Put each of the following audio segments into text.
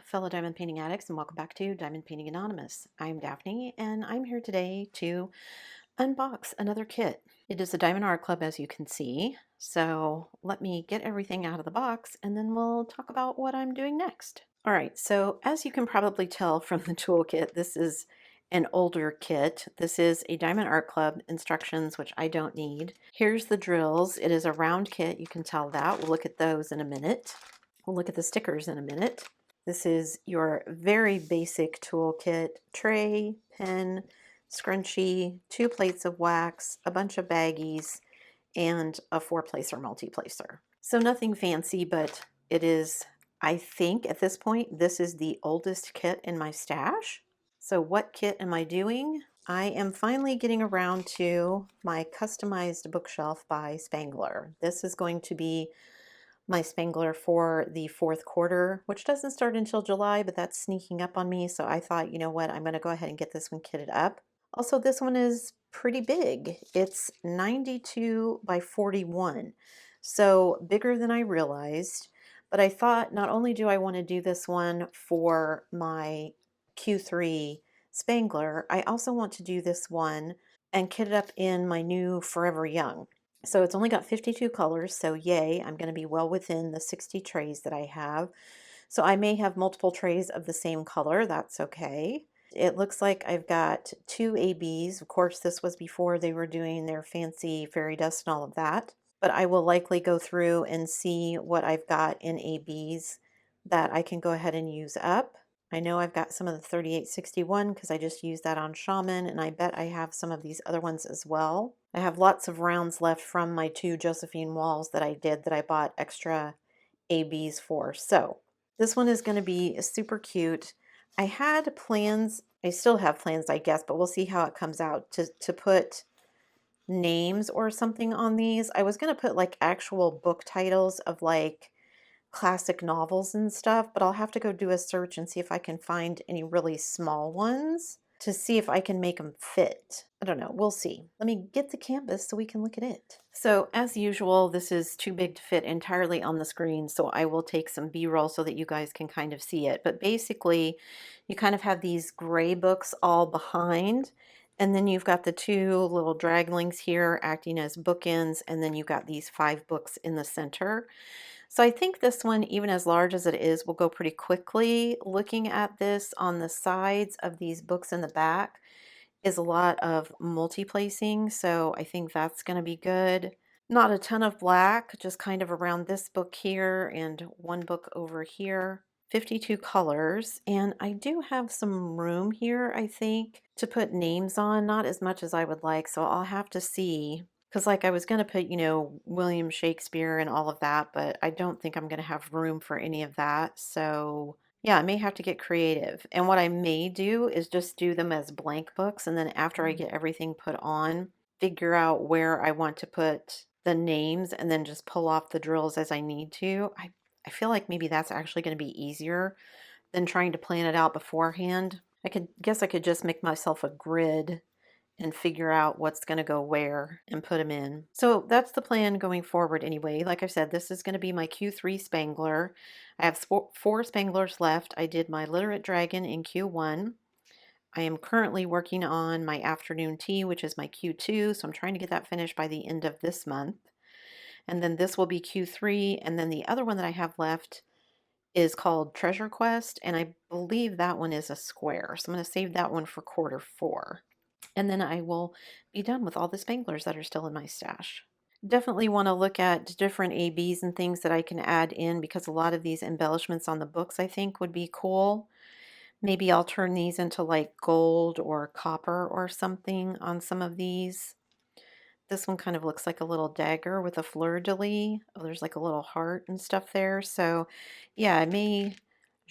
fellow diamond painting addicts, and welcome back to Diamond Painting Anonymous. I'm Daphne, and I'm here today to unbox another kit. It is a Diamond Art Club, as you can see. So let me get everything out of the box, and then we'll talk about what I'm doing next. All right, so as you can probably tell from the toolkit, this is an older kit. This is a Diamond Art Club instructions, which I don't need. Here's the drills. It is a round kit. You can tell that. We'll look at those in a minute. We'll look at the stickers in a minute. This is your very basic toolkit: tray, pen, scrunchie, 2 plates of wax, a bunch of baggies, and a 4-placer multi-placer. So nothing fancy, but it is, I think at this point, this is the oldest kit in my stash. So what kit am I doing? I am finally getting around to my customized bookshelf by Spangler. This is going to be my Spangler for the 4th quarter, which doesn't start until July, but that's sneaking up on me. So I thought, you know what, I'm going to go ahead and get this one kitted up. Also, this one is pretty big. It's 92 by 41, so bigger than I realized. But I thought, not only do I want to do this one for my Q3 Spangler, I also want to do this one and kit it up in my new Forever Young. So it's only got 52 colors, so yay, I'm going to be well within the 60 trays that I have. So I may have multiple trays of the same color, that's okay. It looks like I've got 2 ABs. Of course, this was before they were doing their fancy fairy dust and all of that. But I will likely go through and see what I've got in ABs that I can go ahead and use up. I know I've got some of the 3861 because I just used that on Shaman, and I bet I have some of these other ones as well. I have lots of rounds left from my 2 Josephine walls that I did that I bought extra ABs for. So this one is going to be super cute. I had plans, I still have plans, I guess, but we'll see how it comes out to put names or something on these. I was going to put like actual book titles of like classic novels and stuff, but I'll have to go do a search and see if I can find any really small ones to see if I can make them fit. I don't know, we'll see. Let me get the canvas so we can look at it. So as usual, this is too big to fit entirely on the screen, so I will take some B-roll so that you guys can kind of see it. But basically, you kind of have these gray books all behind, and then you've got the 2 little draglings here acting as bookends, and then you've got these 5 books in the center. So I think this one, even as large as it is, will go pretty quickly. Looking at this on the sides of these books in the back is a lot of multi-placing, so I think that's going to be good. Not a ton of black, just kind of around this book here and 1 book over here. 52 colors, and I do have some room here, I think, to put names on, not as much as I would like, so I'll have to see. Because like I was going to put, you know, William Shakespeare and all of that, but I don't think I'm going to have room for any of that. So yeah, I may have to get creative. And what I may do is just do them as blank books. And then after I get everything put on, figure out where I want to put the names and then just pull off the drills as I need to. I feel like maybe that's actually going to be easier than trying to plan it out beforehand. I could just make myself a grid and figure out what's going to go where and put them in. So that's the plan going forward anyway. Like I said, this is going to be my Q3 Spangler. I have 4 Spanglers left. I did my Literate Dragon in Q1. I am currently working on my Afternoon Tea, which is my Q2, so I'm trying to get that finished by the end of this month. And then this will be Q3, and then the other one that I have left is called Treasure Quest, and I believe that one is a square. So I'm going to save that one for quarter 4. And then I will be done with all the Spanglers that are still in my stash. Definitely want to look at different ABs and things that I can add in, because a lot of these embellishments on the books I think would be cool. Maybe I'll turn these into like gold or copper or something on some of these. This one kind of looks like a little dagger with a fleur-de-lis. Oh, there's like a little heart and stuff there. So yeah, I may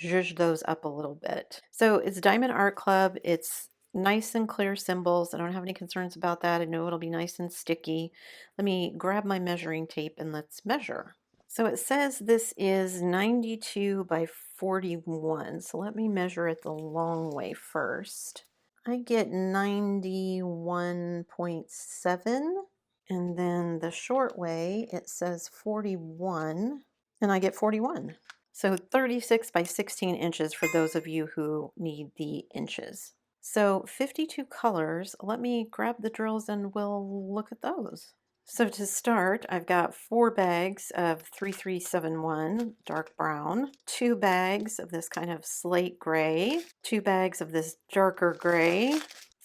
zhuzh those up a little bit. So it's Diamond Art Club. It's nice and clear symbols. I don't have any concerns about that. I know it'll be nice and sticky. Let me grab my measuring tape and let's measure. So it says this is 92 by 41. So let me measure it the long way first. I get 91.7, and then the short way it says 41, and I get 41. So 36 by 16 inches for those of you who need the inches. So 52 colors. Let me grab the drills and we'll look at those. So to start, I've got 4 bags of 3371 dark brown, 2 bags of this kind of slate gray, 2 bags of this darker gray,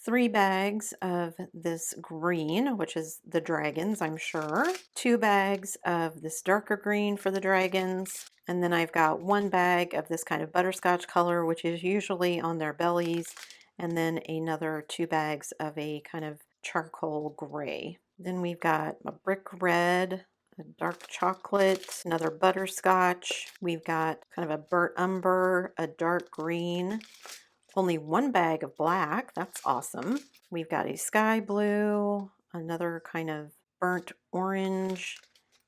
3 bags of this green, which is the dragons, I'm sure, 2 bags of this darker green for the dragons, and then I've got 1 bag of this kind of butterscotch color, which is usually on their bellies, and then another 2 bags of a kind of charcoal gray. Then we've got a brick red, a dark chocolate, another butterscotch. We've got kind of a burnt umber, a dark green, only 1 bag of black. That's awesome. We've got a sky blue, another kind of burnt orange,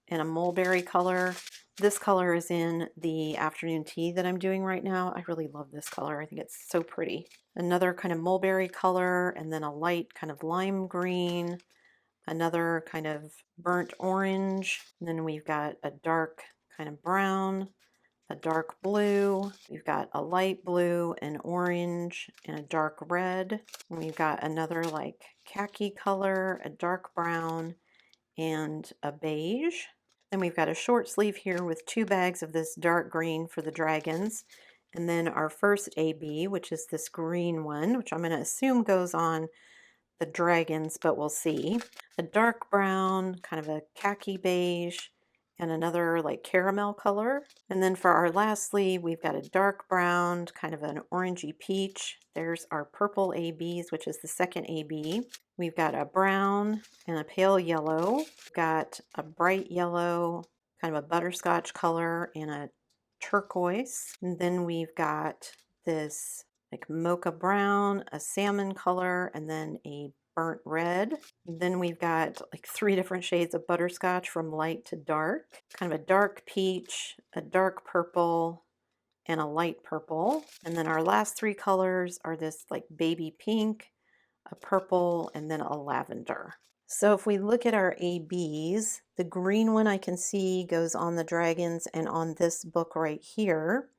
and a mulberry color. This color is in the afternoon tea that I'm doing right now. I really love this color. I think it's so pretty. Another kind of mulberry color, and then a light kind of lime green, another kind of burnt orange, and then we've got a dark kind of brown, a dark blue, we've got a light blue, an orange, and a dark red. And we've got another like khaki color, a dark brown, and a beige. Then we've got a short sleeve here with 2 bags of this dark green for the dragons. And then our first AB, which is this green one, which I'm going to assume goes on the dragons, but we'll see. A dark brown, kind of a khaki beige, and another like caramel color. And then for our last sleeve, we've got a dark brown, kind of an orangey peach. There's our purple ABs, which is the second AB. We've got a brown and a pale yellow. We've got a bright yellow, kind of a butterscotch color, and a turquoise. And then we've got this like mocha brown, a salmon color, and then a burnt red. Then we've got like 3 different shades of butterscotch from light to dark, kind of a dark peach, a dark purple, and a light purple. And then our last 3 colors are this like baby pink, a purple, and then a lavender. So if we look at our ABs, the green one I can see goes on the dragons and on this book right here.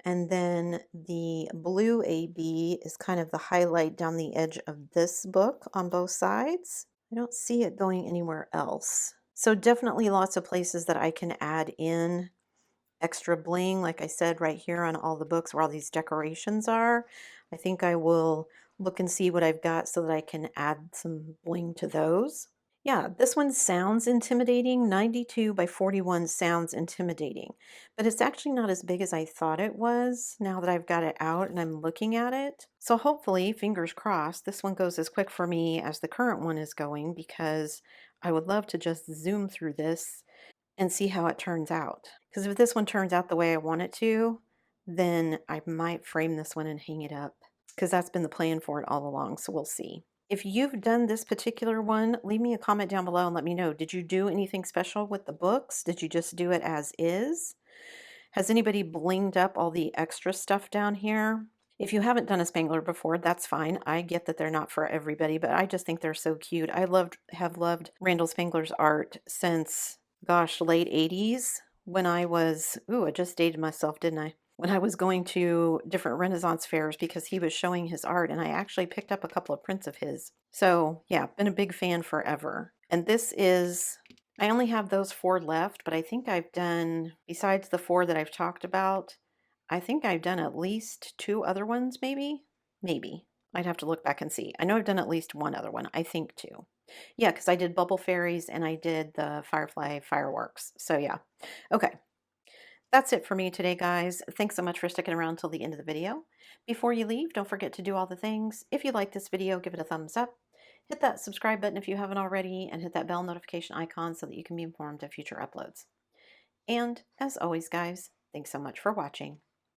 And then the blue AB is kind of the highlight down the edge of this book on both sides. I don't see it going anywhere else. So definitely lots of places that I can add in extra bling, like I said, right here on all the books where all these decorations are. I think I will look and see what I've got so that I can add some bling to those. Yeah, this one sounds intimidating. 92 by 41 sounds intimidating, but it's actually not as big as I thought it was now that I've got it out and I'm looking at it. So hopefully, fingers crossed, this one goes as quick for me as the current one is going, because I would love to just zoom through this and see how it turns out. Because if this one turns out the way I want it to, then I might frame this one and hang it up, because that's been the plan for it all along, so we'll see. If you've done this particular one, leave me a comment down below and let me know. Did you do anything special with the books? Did you just do it as is? Has anybody blinged up all the extra stuff down here? If you haven't done a Spangler before, that's fine. I get that they're not for everybody, but I just think they're so cute. I have loved Randall Spangler's art since, gosh, late 80s when I was, ooh, I just dated myself, didn't I? When I was going to different Renaissance fairs because he was showing his art, and I actually picked up a couple of prints of his. So yeah, been a big fan forever. And this is, I only have those 4 left, but I think I've done, besides the 4 that I've talked about, I think I've done at least 2 other ones, maybe? Maybe. I'd have to look back and see. I know I've done at least 1 other one. I think 2. Yeah, because I did Bubble Fairies and I did the Firefly Fireworks. So yeah. Okay. That's it for me today, guys. Thanks so much for sticking around till the end of the video. Before you leave, don't forget to do all the things. If you like this video, give it a thumbs up. Hit that subscribe button if you haven't already, and hit that bell notification icon so that you can be informed of future uploads. And as always, guys, thanks so much for watching.